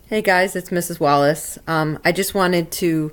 Hey guys, it's Mrs. Wallace. I just wanted to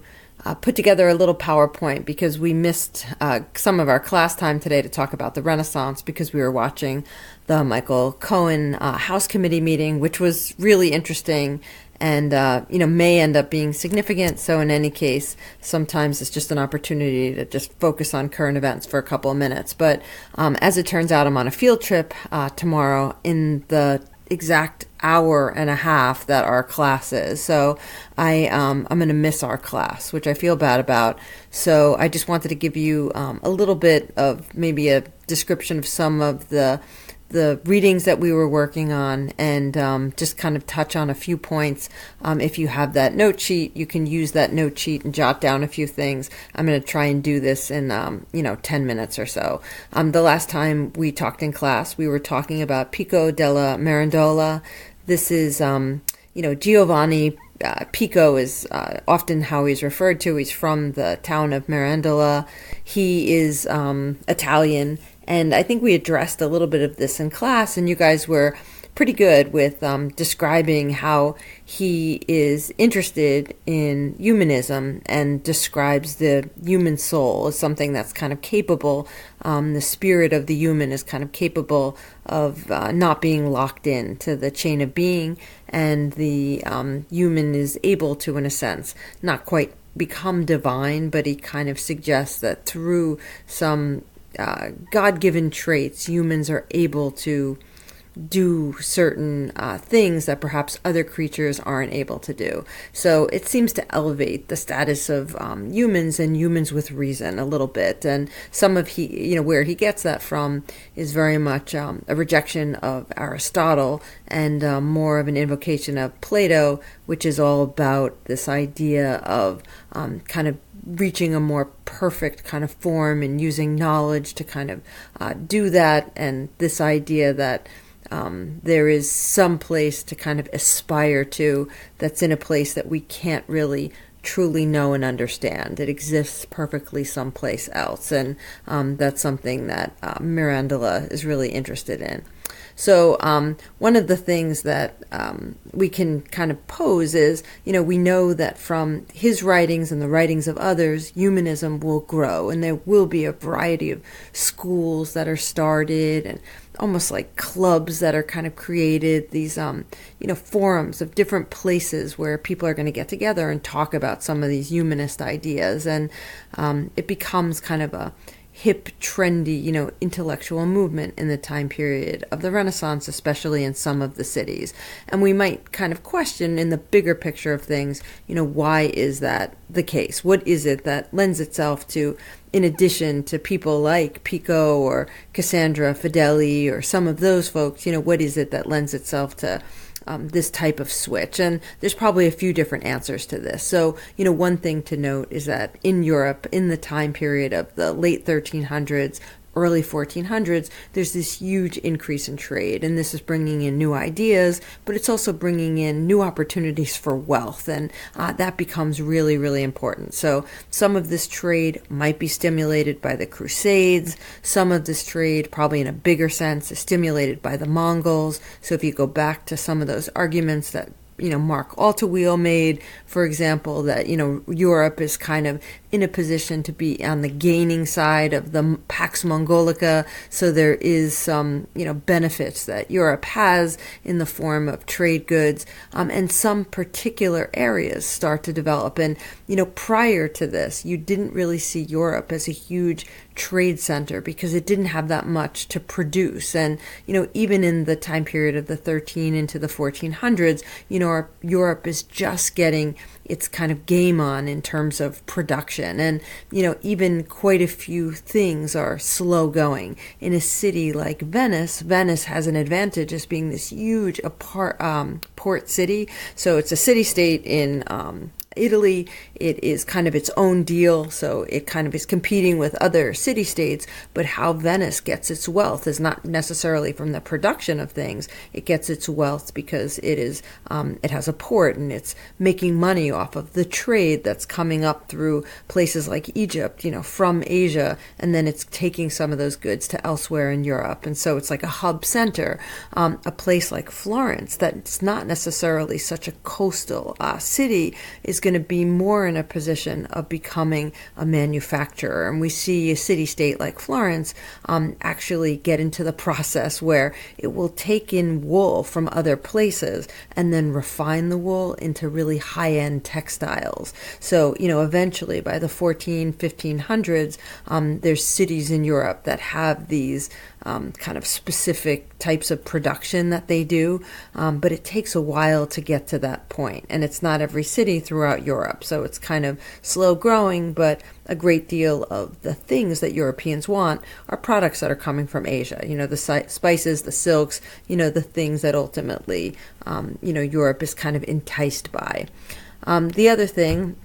put together a little PowerPoint because we missed some of our class time today to talk about the Renaissance because we were watching the Michael Cohen House Committee meeting, which was really interesting and may end up being significant. So in any case, sometimes it's just an opportunity to just focus on current events for a couple of minutes. But as it turns out, I'm on a field trip tomorrow in the exact hour and a half that our class is. So I'm going to miss our class, which I feel bad about. So I just wanted to give you a little bit of maybe a description of some of the readings that we were working on and just kind of touch on a few points. If you have that note sheet, you can use that note sheet and jot down a few things. I'm going to try and do this in 10 minutes or so. The last time we talked in class, we were talking about Pico, Della, Mirandola. This is Giovanni Pico is often how he's referred to. He's from the town of Mirandola. He is Italian, and I think we addressed a little bit of this in class, and you guys were pretty good with describing how he is interested in humanism and describes the human soul as something that's kind of capable. The spirit of the human is kind of capable of not being locked in to the chain of being, and the human is able to, in a sense, not quite become divine, but he kind of suggests that through some God-given traits, humans are able to do certain things that perhaps other creatures aren't able to do. So it seems to elevate the status of humans and humans with reason a little bit. And some of where he gets that from is very much a rejection of Aristotle and more of an invocation of Plato, which is all about this idea of kind of reaching a more perfect kind of form and using knowledge to kind of do that, and this idea that there is some place to kind of aspire to that's in a place that we can't really truly know and understand. It exists perfectly someplace else, and that's something that Mirandola is really interested in. So one of the things that we can kind of pose is, we know that from his writings and the writings of others, humanism will grow, and there will be a variety of schools that are started and almost like clubs that are kind of created, these forums of different places where people are going to get together and talk about some of these humanist ideas, and it becomes kind of a hip, trendy, intellectual movement in the time period of the Renaissance, especially in some of the cities. And we might kind of question in the bigger picture of things, why is that the case? What is it that lends itself to, in addition to people like Pico or Cassandra Fedeli or some of those folks, what is it that lends itself to this type of switch? And there's probably a few different answers to this. So, one thing to note is that in Europe, in the time period of the late 1300s, early 1400s, there's this huge increase in trade, and this is bringing in new ideas, but it's also bringing in new opportunities for wealth, and that becomes really, really important. So some of this trade might be stimulated by the Crusades. Some of this trade, probably in a bigger sense, is stimulated by the Mongols. So if you go back to some of those arguments that Mark Altaweel made, for example, that, Europe is kind of in a position to be on the gaining side of the Pax Mongolica. So there is some, benefits that Europe has in the form of trade goods, and some particular areas start to develop. And, prior to this, you didn't really see Europe as a huge trade center because it didn't have that much to produce. And, even in the time period of the 13 into the 1400s, Europe is just getting its kind of game on in terms of production. And, even quite a few things are slow going. In a city like Venice, Venice has an advantage as being this huge port city. So it's a city-state in Italy, it is kind of its own deal, so it kind of is competing with other city-states, but how Venice gets its wealth is not necessarily from the production of things. It gets its wealth because it has a port, and it's making money off of the trade that's coming up through places like Egypt, from Asia, and then it's taking some of those goods to elsewhere in Europe. And so it's like a hub center. A place like Florence, that's not necessarily such a coastal city, is going to be more in a position of becoming a manufacturer. And we see a city-state like Florence actually get into the process where it will take in wool from other places and then refine the wool into really high-end textiles. So, eventually by the 1500s, there's cities in Europe that have these kind of specific types of production that they do, but it takes a while to get to that point, and it's not every city throughout Europe, so it's kind of slow growing, but a great deal of the things that Europeans want are products that are coming from Asia, the spices, the silks, the things that ultimately, Europe is kind of enticed by. The other thing,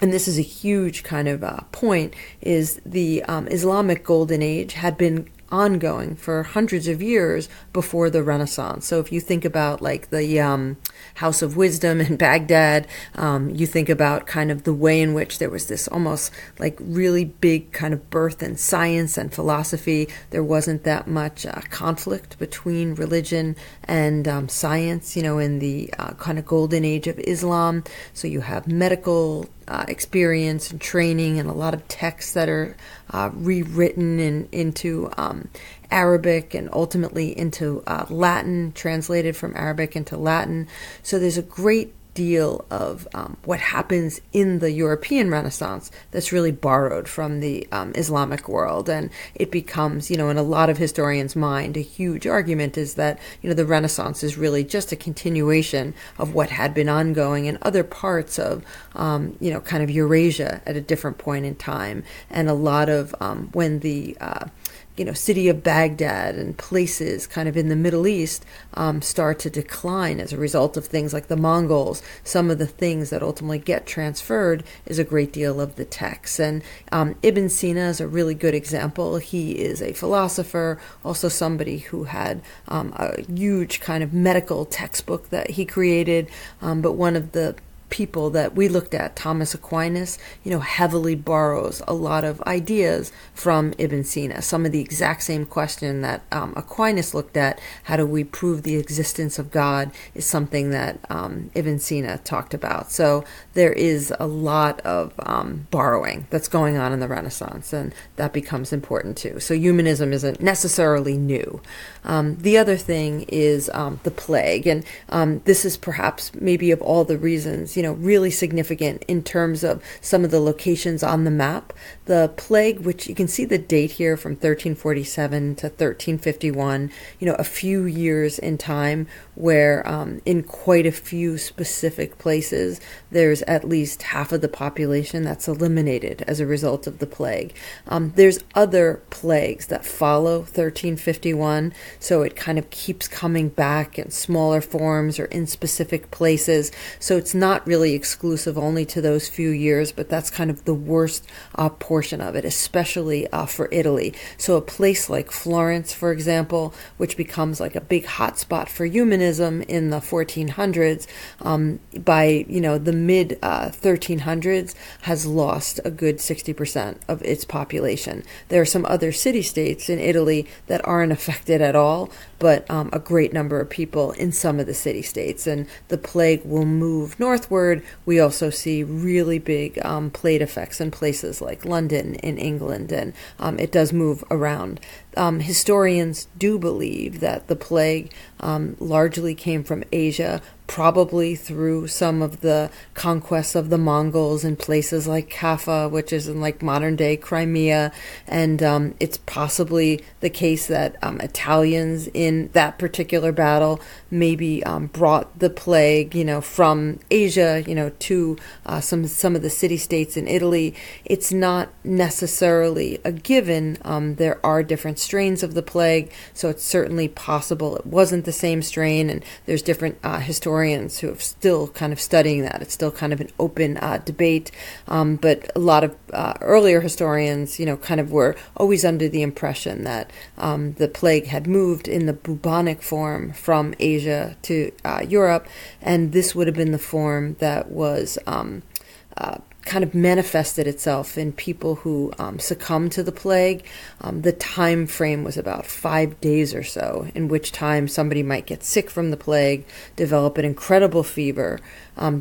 and this is a huge kind of point, is the Islamic Golden Age had been ongoing for hundreds of years before the Renaissance. So if you think about like the House of Wisdom in Baghdad, you think about kind of the way in which there was this almost like really big kind of birth in science and philosophy. There wasn't that much conflict between religion and science, in the kind of golden age of Islam. So you have medical experience and training and a lot of texts that are rewritten into Arabic and ultimately into Latin, translated from Arabic into Latin. So there's a great deal of what happens in the European Renaissance that's really borrowed from the Islamic world, and it becomes, in a lot of historians' mind, a huge argument is that, the Renaissance is really just a continuation of what had been ongoing in other parts of, kind of Eurasia at a different point in time, and a lot of when the city of Baghdad and places kind of in the Middle East start to decline as a result of things like the Mongols. Some of the things that ultimately get transferred is a great deal of the texts. And Ibn Sina is a really good example. He is a philosopher, also somebody who had a huge kind of medical textbook that he created, but one of the people that we looked at, Thomas Aquinas, heavily borrows a lot of ideas from Ibn Sina. Some of the exact same question that Aquinas looked at, how do we prove the existence of God, is something that Ibn Sina talked about. So there is a lot of borrowing that's going on in the Renaissance, and that becomes important too. So humanism isn't necessarily new. The other thing is the plague, and this is perhaps maybe of all the reasons, really significant in terms of some of the locations on the map. The plague, which you can see the date here from 1347 to 1351, a few years in time where in quite a few specific places, there's at least half of the population that's eliminated as a result of the plague. There's other plagues that follow 1351, so it kind of keeps coming back in smaller forms or in specific places. So it's not really exclusive only to those few years, but that's kind of the worst portion of it, especially for Italy. So a place like Florence, for example, which becomes like a big hotspot for humanism in the 1400s, by the mid 1300s has lost a good 60% of its population. There are some other city-states in Italy that aren't affected at all, but a great number of people in some of the city-states, and the plague will move northward. We also see really big plague effects in places like London in England, and it does move around. Historians do believe that the plague largely came from Asia, probably through some of the conquests of the Mongols in places like Kaffa, which is in like modern day Crimea, and it's possibly the case that Italians in that particular battle maybe brought the plague, from Asia, to some of the city-states in Italy. It's not necessarily a given. There are different strains of the plague, so it's certainly possible it wasn't the same strain, and there's different historians historians who have still kind of studying that. It's still kind of an open debate, but a lot of earlier historians, kind of were always under the impression that the plague had moved in the bubonic form from Asia to Europe, and this would have been the form that was kind of manifested itself in people who succumbed to the plague. The time frame was about 5 days or so, in which time somebody might get sick from the plague, develop an incredible fever,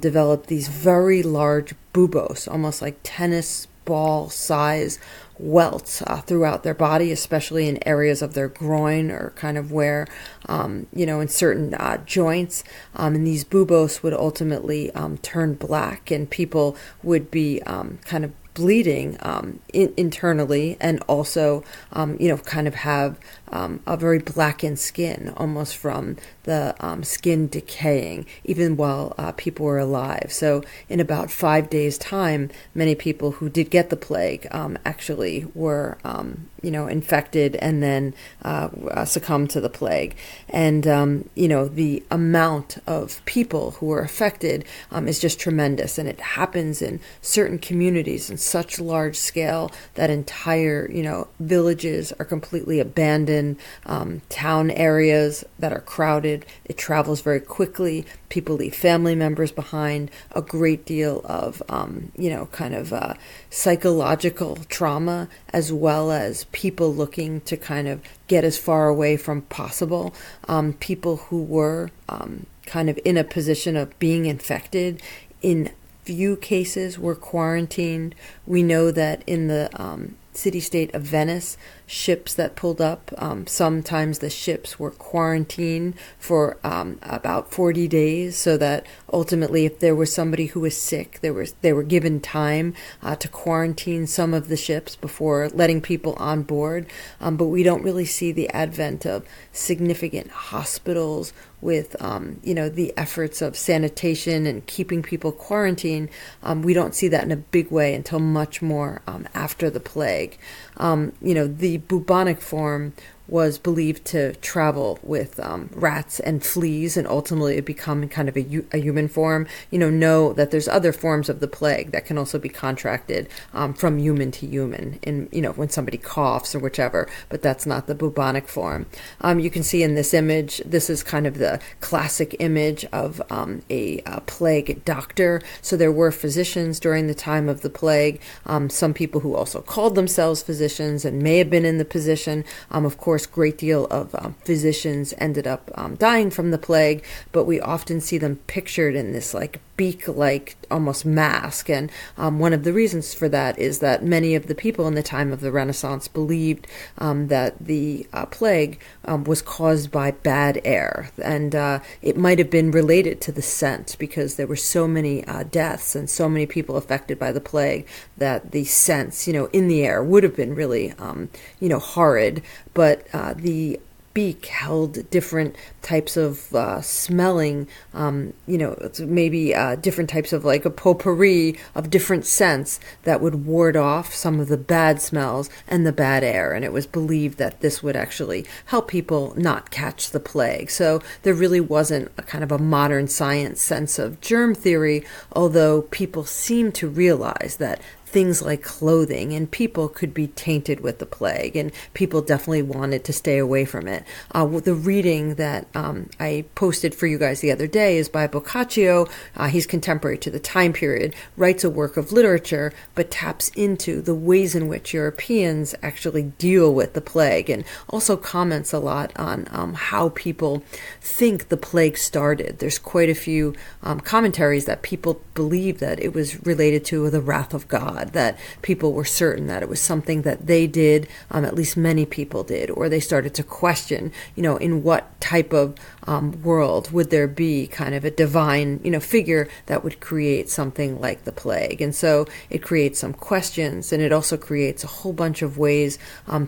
develop these very large buboes, almost like tennis ball size welts throughout their body, especially in areas of their groin or kind of where, in certain joints. And these buboes would ultimately turn black, and people would be kind of bleeding internally, and also, kind of have a very blackened skin, almost from the skin decaying, even while people were alive. So in about 5 days' time, many people who did get the plague actually were, infected and then succumbed to the plague. And, the amount of people who were affected is just tremendous. And it happens in certain communities in such large scale that entire, villages are completely abandoned, town areas that are crowded. It travels very quickly. People leave family members behind. A great deal of, psychological trauma, as well as people looking to kind of get as far away from possible. People who were kind of in a position of being infected, in few cases were quarantined. We know that in the city-state of Venice, ships that pulled up, sometimes the ships were quarantined for about 40 days, so that ultimately if there was somebody who was sick, they were given time to quarantine some of the ships before letting people on board. But we don't really see the advent of significant hospitals with the efforts of sanitation and keeping people quarantined. We don't see that in a big way until much more after the plague. The bubonic form was believed to travel with rats and fleas, and ultimately become kind of a human form. Know that there's other forms of the plague that can also be contracted from human to human, in when somebody coughs or whichever, but that's not the bubonic form. You can see in this image, this is kind of the classic image of a plague doctor. So there were physicians during the time of the plague, some people who also called themselves physicians and may have been in the position. Of course, great deal of physicians ended up dying from the plague, but we often see them pictured in this like beak-like almost mask. And one of the reasons for that is that many of the people in the time of the Renaissance believed that the plague was caused by bad air, and it might have been related to the scent, because there were so many deaths and so many people affected by the plague that the scents in the air would have been really horrid. But the beak held different types of smelling, maybe different types of like a potpourri of different scents that would ward off some of the bad smells and the bad air. And it was believed that this would actually help people not catch the plague. So there really wasn't a kind of a modern science sense of germ theory, although people seem to realize that things like clothing and people could be tainted with the plague, and people definitely wanted to stay away from it. The reading that I posted for you guys the other day is by Boccaccio. He's contemporary to the time period, writes a work of literature, but taps into the ways in which Europeans actually deal with the plague, and also comments a lot on how people think the plague started. There's quite a few commentaries that people believe that it was related to the wrath of God, that people were certain that it was something that they did, at least many people did, or they started to question, in what type of world would there be kind of a divine, figure that would create something like the plague. And so it creates some questions, and it also creates a whole bunch of ways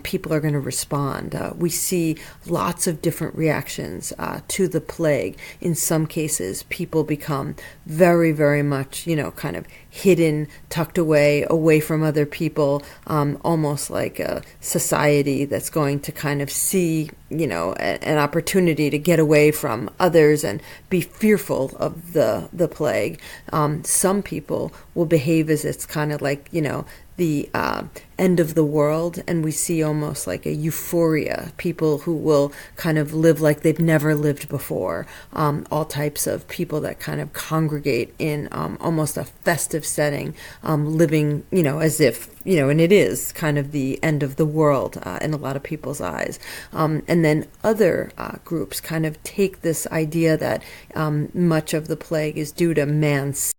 people are going to respond. We see lots of different reactions to the plague. In some cases, people become very, very much, kind of hidden, tucked away from other people, almost like a society that's going to kind of see, an opportunity to get away from others and be fearful of the plague. Some people will behave as it's kind of like, the end of the world, and we see almost like a euphoria, people who will kind of live like they've never lived before, all types of people that kind of congregate in almost a festive setting, living, as if, and it is kind of the end of the world in a lot of people's eyes. And then other groups kind of take this idea that much of the plague is due to man's